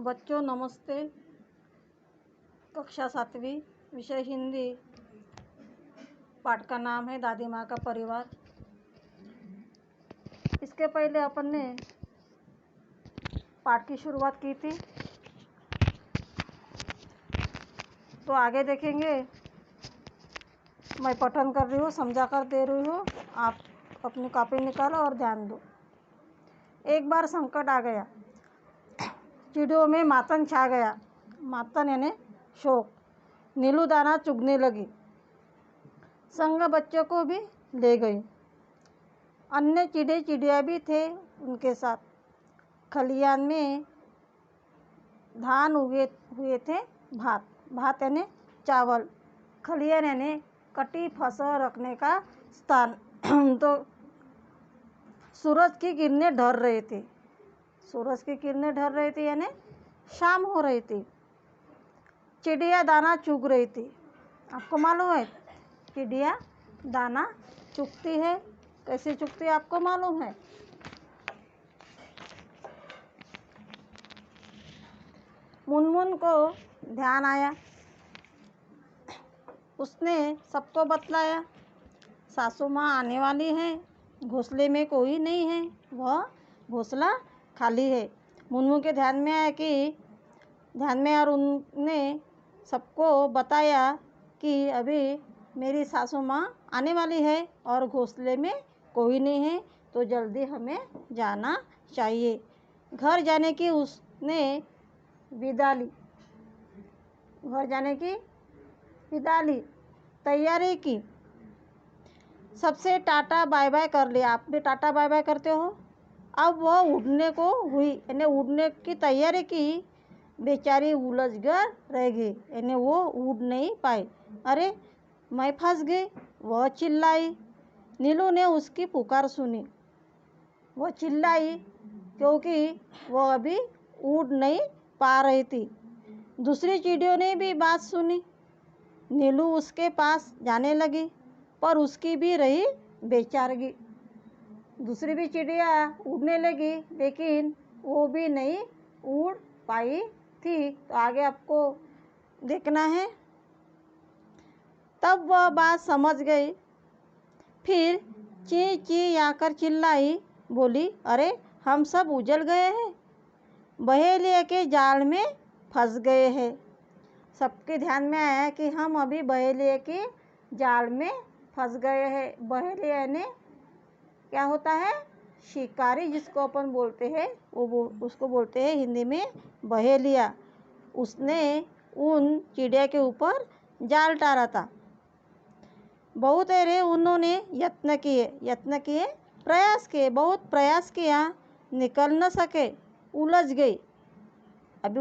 बच्चों नमस्ते। कक्षा 7वीं, विषय हिंदी। पाठ का नाम है दादी माँ का परिवार। इसके पहले अपन ने पाठ की शुरुआत की थी, तो आगे देखेंगे। मैं पठन कर रही हूँ, समझा कर दे रही हूँ, आप अपनी कॉपी निकालो और ध्यान दो। एक बार संकट आ गया, चिड़ियों में मातन छा गया। मातन यानी शोक। नीलू दाना चुगने लगी, संग बच्चों को भी ले गई। अन्य चिड़े चिड़िया भी थे उनके साथ। खलियान में धान उगे हुए थे। भात भात यानी चावल। खलियान यानी कटी फसल रखने का स्थान। तो सूरज की किरणें ढल रही थी। सूरज की किरणें ढल रही थी यानी शाम हो रही थी। चिड़िया दाना चुग रही थी। आपको मालूम है चिड़िया दाना चुगती है, कैसे चुगती है आपको मालूम है? मुनमुन को ध्यान आया, उसने सबको बतलाया, सासू माँ आने वाली है, घोंसले में कोई नहीं है, वह घोंसला खाली है। मुनमुन के ध्यान में आया कि और उनने सबको बताया कि अभी मेरी सासू माँ आने वाली है और घोंसले में कोई नहीं है, तो जल्दी हमें जाना चाहिए। घर जाने की उसने विदा ली। घर जाने की विदा ली, तैयारी की। सबसे टाटा बाय बाय कर लिया। आप भी टाटा बाय बाय करते हो। अब वह उड़ने को हुई, यानी उड़ने की तैयारी की। बेचारी उलझ कर रह गई, यानी वो उड़ नहीं पाई। अरे मैं फंस गई, वह चिल्लाई। नीलू ने उसकी पुकार सुनी। वह चिल्लाई क्योंकि वह अभी उड़ नहीं पा रही थी। दूसरी चिड़ियों ने भी बात सुनी। नीलू उसके पास जाने लगी, पर उसकी भी रही बेचारगी। दूसरी भी चिड़िया उड़ने लगी, लेकिन वो भी नहीं उड़ पाई थी। तो आगे आपको देखना है। तब वह बात समझ गई, फिर ची ची आकर चिल्लाई, बोली, अरे हम सब उजल गए हैं, बहेलिया के जाल में फंस गए हैं। सबके ध्यान में आया कि हम अभी बहेलिया के जाल में फंस गए हैं। बहेलिया यानी क्या होता है? शिकारी, जिसको अपन बोलते हैं, वो उसको बोलते हैं हिंदी में बहेलिया। उसने उन चिड़िया के ऊपर जाल डाला था। बहुत अरे उन्होंने यत्न किए, प्रयास किए, बहुत प्रयास किया, निकल न सके, उलझ गई। अभी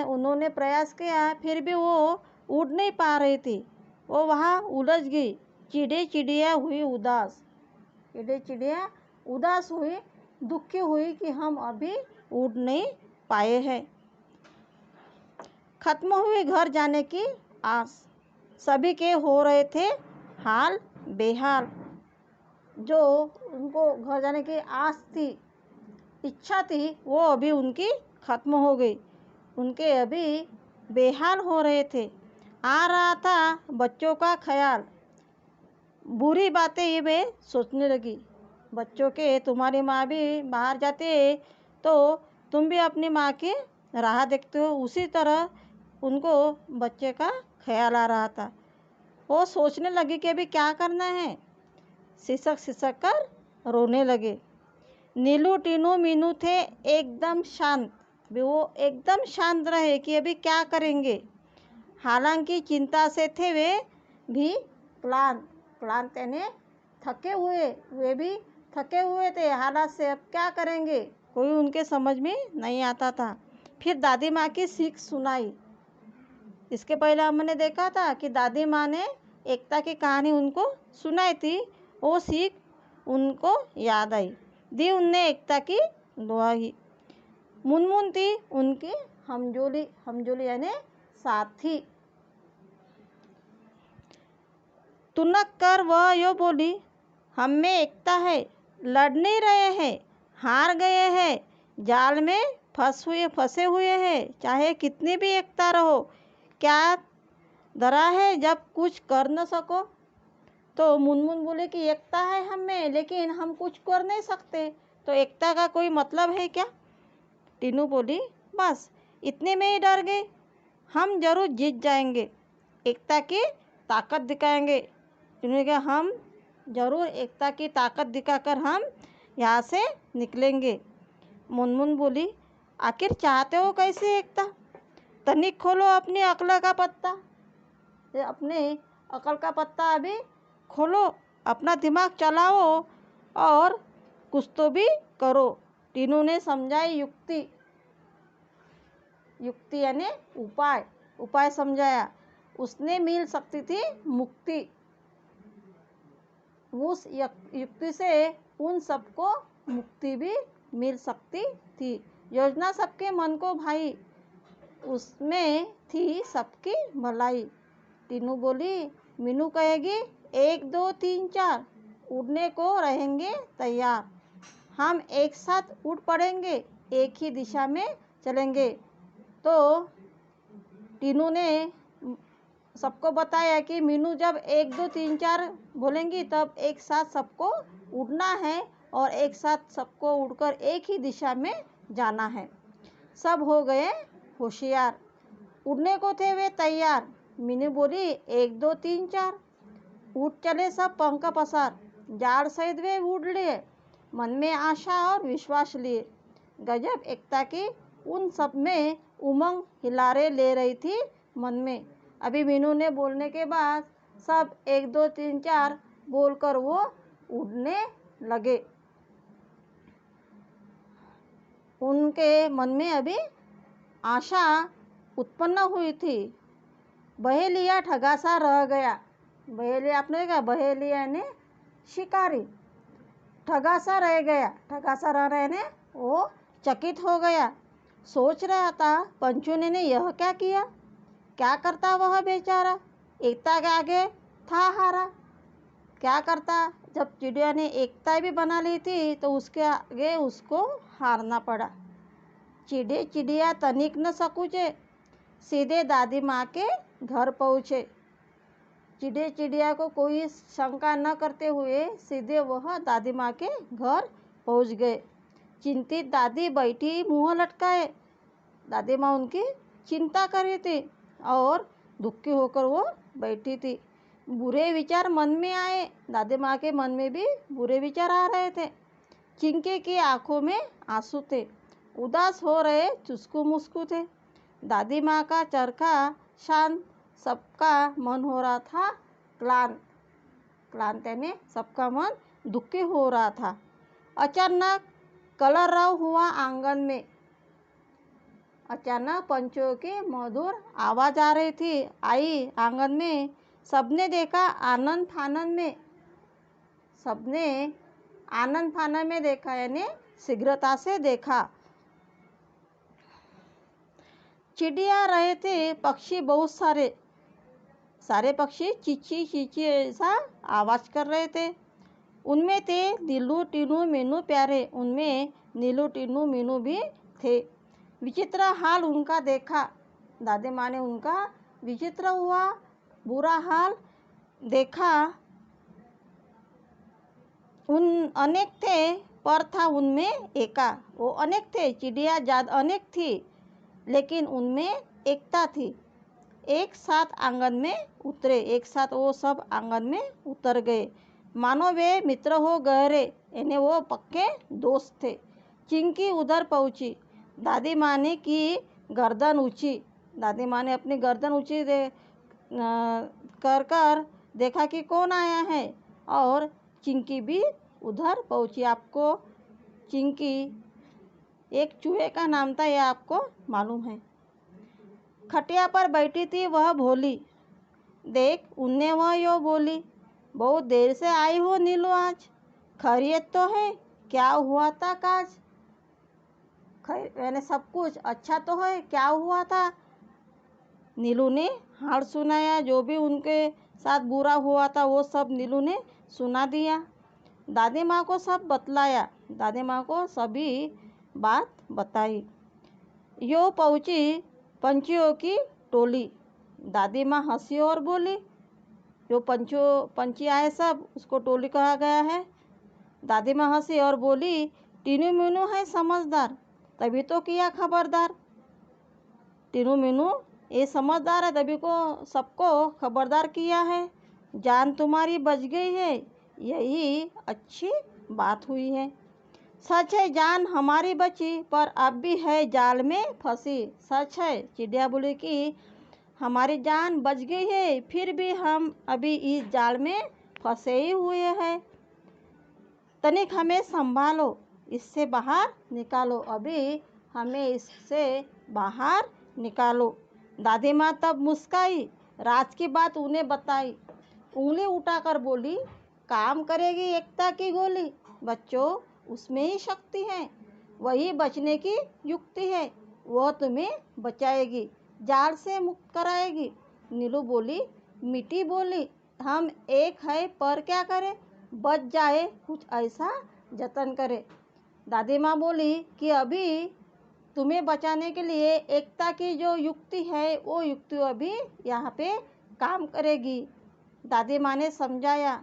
उन्होंने प्रयास किया, फिर भी वो उड़ नहीं पा रही थी, वो वहाँ उलझ गई। चिड़िया हुई उदास। चिड़िया उदास हुई, दुखी हुई कि हम अभी उड़ नहीं पाए हैं। खत्म हुई घर जाने की आस। सभी के हो रहे थे हाल बेहाल। जो उनको घर जाने की आस थी, इच्छा थी, वो अभी उनकी खत्म हो गई। उनके अभी बेहाल हो रहे थे। आ रहा था बच्चों का ख्याल। बुरी बातें ये वे सोचने लगी। बच्चों के, तुम्हारी माँ भी बाहर जाती है तो तुम भी अपनी माँ की राह देखते हो, उसी तरह उनको बच्चे का ख्याल आ रहा था। वो सोचने लगी कि अभी क्या करना है। सिसक कर रोने लगे। नीलू टीनू मीनू थे एकदम शांत। वो एकदम शांत रहे कि अभी क्या करेंगे। हालांकि चिंता से थे वे भी क्लांत यानी थके हुए। वे भी थके हुए थे हालात से। अब क्या करेंगे, कोई उनके समझ में नहीं आता था। फिर दादी माँ की सीख सुनाई। इसके पहले हमने देखा था कि दादी माँ ने एकता की कहानी उनको सुनाई थी। वो सीख उनको याद आई, दी उनने एकता की दुआई। मुनमुन थी उनकी हमजोली यानी साथी। तुनक कर वह यो बोली, हम में एकता है, लड़ नहीं रहे हैं, हार गए हैं, जाल में फंसे हुए हैं, चाहे कितनी भी एकता रहो। क्या डरा है जब कुछ कर न सको? तो मुनमुन बोले कि एकता है हम में, लेकिन हम कुछ कर नहीं सकते, तो एकता का कोई मतलब है क्या? टीनू बोली, बस इतने में ही डर गए। हम जरूर जीत जाएंगे, एकता की ताकत दिखाएंगे। टीनू ने कहा, हम जरूर एकता की ताकत दिखाकर हम यहाँ से निकलेंगे। मुनमुन बोली, आखिर चाहते हो कैसे एकता? तनिक खोलो अपनी अक्ल का पत्ता। अपने अकल का पत्ता अभी खोलो, अपना दिमाग चलाओ और कुछ तो भी करो। टीनू ने समझाई युक्ति यानी उपाय समझाया। उसने मिल सकती थी मुक्ति। उस युक्ति से उन सबको मुक्ति भी मिल सकती थी। योजना सबके मन को भाई, उसमें थी सबकी भलाई। टीनू बोली, मीनू कहेगी 1 2 3 4, उड़ने को रहेंगे तैयार। हम एक साथ उड़ पड़ेंगे, एक ही दिशा में चलेंगे। तो टीनू ने सबको बताया कि मीनू जब 1 2 3 4 बोलेंगी तब एक साथ सबको उड़ना है और एक साथ सबको उड़कर एक ही दिशा में जाना है। सब हो गए होशियार, उड़ने को थे वे तैयार। मीनू बोली, 1 2 3 4, उड़ चले सब पंख पसार। जाड़ सहित वे उड़ लिए, मन में आशा और विश्वास लिए। गजब एकता की उन सब में उमंग हिलारे ले रही थी मन में। अभी मीनू ने बोलने के बाद सब 1 2 3 4 बोलकर वो उड़ने लगे। उनके मन में अभी आशा उत्पन्न हुई थी। बहेलिया ठगासा रह गया। बहेलिया, आपने कहा बहेलिया ने शिकारी, ठगासा रह गया। ठगासा रह रहने वो चकित हो गया। सोच रहा था पंचू ने यह क्या किया? क्या करता वह बेचारा? एकता के आगे था हारा। क्या करता? जब चिड़िया ने एकता भी बना ली थी तो उसके आगे उसको हारना पड़ा। चिड़िया तनिक न सकुचे, सीधे दादी माँ के घर पहुँचे। चिड़िया को कोई शंका न करते हुए सीधे वह दादी माँ के घर पहुँच गए। चिंतित दादी बैठी मुँह लटकाए। दादी माँ उनकी चिंता कर रही थी और दुखी होकर वो बैठी थी। बुरे विचार मन में आए। दादी माँ के मन में भी बुरे विचार आ रहे थे। चिंकी की आंखों में आंसू थे, उदास हो रहे चुस्कू मुस्कू थे। दादी माँ का चरखा शांत, सबका मन हो रहा था क्लांत यानी सबका मन दुखी हो रहा था। अचानक कलरव हुआ आंगन में। अचानक पंचों की मधुर आवाज आ रही थी। आई आंगन में। सबने देखा आनंद फानंद में। सबने आनंद फानंद में देखा यानी शीघ्रता से देखा। चिड़िया रहे थे, पक्षी बहुत सारे पक्षी चींची चींची ऐसा आवाज कर रहे थे। उनमें थे नीलू टीनू मीनू प्यारे। उनमें नीलू टीनू मीनू भी थे। विचित्र हाल उनका देखा। दादी माँ ने उनका विचित्र हुआ बुरा हाल देखा। उन अनेक थे पर था उनमें एका। वो अनेक थे, चिड़िया जात अनेक थी, लेकिन उनमें एकता थी। एक साथ आंगन में उतरे। एक साथ वो सब आंगन में उतर गए, मानो वे मित्र हो गहरे, यानी वो पक्के दोस्त थे। चिंकी उधर पहुंची। दादी माँ ने की गर्दन ऊंची। दादी माँ ने अपनी गर्दन ऊंची कर देखा कि कौन आया है, और चिंकी भी उधर पहुंची। आपको चिंकी एक चूहे का नाम था, यह आपको मालूम है। खटिया पर बैठी थी वह भोली। देख उनने वह यो बोली, बहुत देर से आई हो नीलू आज, खैरियत तो है? क्या हुआ था काज? मैंने सब कुछ अच्छा तो है, क्या हुआ था? नीलू ने हाल सुनाया। जो भी उनके साथ बुरा हुआ था वो सब नीलू ने सुना दिया। दादी माँ को सब बतलाया। दादी माँ को सभी बात बताई। यो पहुंची पंछियों की टोली। दादी माँ हंसी और बोली, जो पंछी आए सब उसको टोली कहा गया है। दादी माँ हंसी और बोली, टीनू मीनू है समझदार, तभी तो किया खबरदार। टीनू मीनू ये समझदार है, तभी को सबको खबरदार किया है। जान तुम्हारी बच गई है, यही अच्छी बात हुई है। सच है जान हमारी बची, पर अब भी है जाल में फंसी। सच है, चिड़िया बोली कि हमारी जान बच गई है, फिर भी हम अभी इस जाल में फंसे ही हुए हैं। तनिक हमें संभालो, इससे बाहर निकालो, अभी हमें इससे बाहर निकालो। दादी माँ तब मुस्काई, राज की बात उन्हें बताई। उंगली उठाकर बोली, काम करेगी एकता की गोली। बच्चों, उसमें ही शक्ति है, वही बचने की युक्ति है। वह तुम्हें बचाएगी, जाल से मुक्त कराएगी। नीलू बोली, मीठी बोली, हम एक है पर क्या करें, बच जाए कुछ ऐसा जतन करे। दादी माँ बोली कि अभी तुम्हें बचाने के लिए एकता की जो युक्ति है वो युक्ति अभी यहाँ पे काम करेगी। दादी माँ ने समझाया,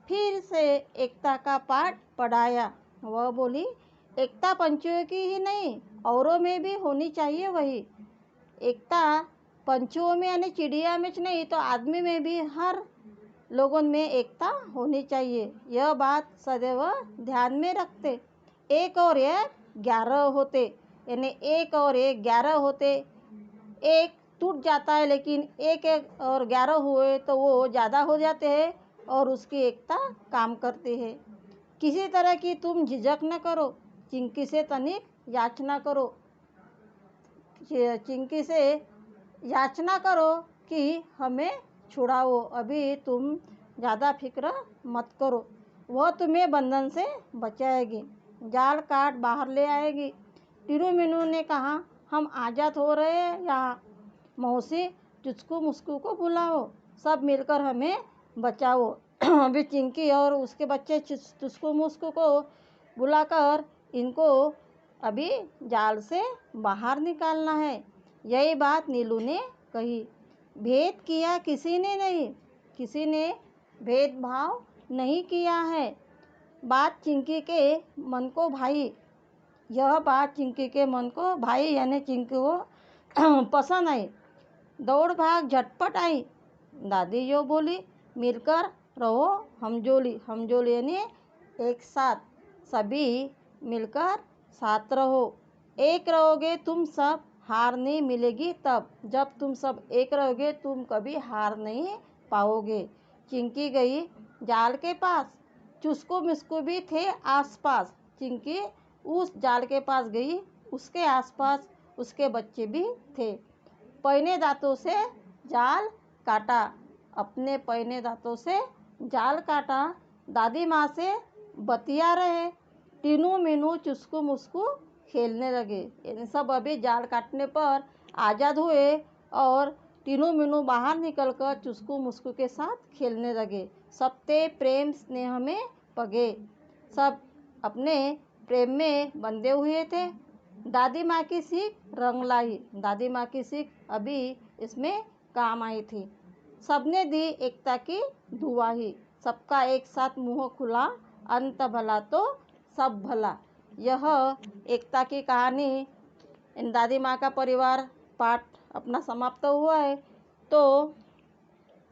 फिर से एकता का पाठ पढ़ाया। वह बोली, एकता पंछियों की ही नहीं औरों में भी होनी चाहिए वही। एकता पंछियों में यानी चिड़िया में नहीं तो आदमी में भी, हर लोगों में एकता होनी चाहिए। यह बात सदैव ध्यान में रखते। एक और एक 11 होते, यानी एक और एक 11 होते। एक टूट जाता है लेकिन एक एक और 11 हुए तो वो ज़्यादा हो जाते हैं और उसकी एकता काम करती है। किसी तरह की तुम झिझक न करो, चिंकी से तनिक याचना करो। चिंकी से याचना करो कि हमें छुड़ाओ, अभी तुम ज़्यादा फिक्र मत करो, वह तुम्हें बंधन से बचाएगी, जाल काट बाहर ले आएगी। टीनू मीनू ने कहा, हम आज़ाद हो रहे हैं यहाँ। मौसी, चुचकू मुस्कू को बुलाओ, सब मिलकर हमें बचाओ। अभी चिंकी और उसके बच्चे चुचकू मुस्कू को बुलाकर इनको अभी जाल से बाहर निकालना है। यही बात नीलू ने कही। भेद किया किसी ने नहीं, किसी ने भेदभाव नहीं किया है। बात चिंकी के मन को भाई, यह बात चिंकी के मन को भाई यानी चिंकी को पसंद आई। दौड़ भाग झटपट आई। दादी जो बोली, मिलकर रहो हमजोली, हमजोली यानी एक साथ, सभी मिलकर साथ रहो। एक रहोगे तुम सब, हार नहीं मिलेगी तब, जब तुम सब एक रहोगे तुम कभी हार नहीं पाओगे। चिंकी गई जाल के पास, चुस्कू मिस्कू भी थे आसपास। चिंकी उस जाल के पास गई, उसके आसपास उसके बच्चे भी थे। पहने दांतों से जाल काटा, अपने पहने दांतों से जाल काटा। दादी माँ से बतिया रहे। टीनू मीनू चुस्कू मुस्कू खेलने लगे। यानी सब अभी जाल काटने पर आज़ाद हुए और टीनू मीनू बाहर निकलकर चुस्कू मुस्कू के साथ खेलने लगे। सबते प्रेम स्नेह में पगे, सब अपने प्रेम में बंधे हुए थे। दादी माँ की सीख रंग लाई। दादी माँ की सीख अभी इसमें काम आई थी। सबने दी एकता की दुआही, सबका एक साथ मुंह खुला, अंत भला तो सब भला। यह एकता की कहानी, दादी माँ का परिवार पाठ अपना समाप्त हुआ है। तो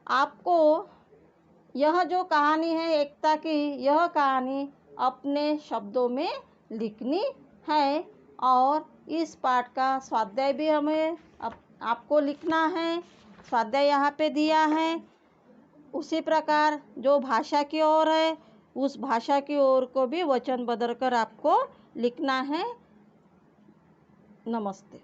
आपको यह जो कहानी है एकता की, यह कहानी अपने शब्दों में लिखनी है और इस पाठ का स्वाध्याय भी हमें आपको लिखना है। स्वाध्याय यहाँ पे दिया है। उसी प्रकार जो भाषा की ओर है उस भाषा की ओर को भी वचन बदल कर आपको लिखना है। नमस्ते।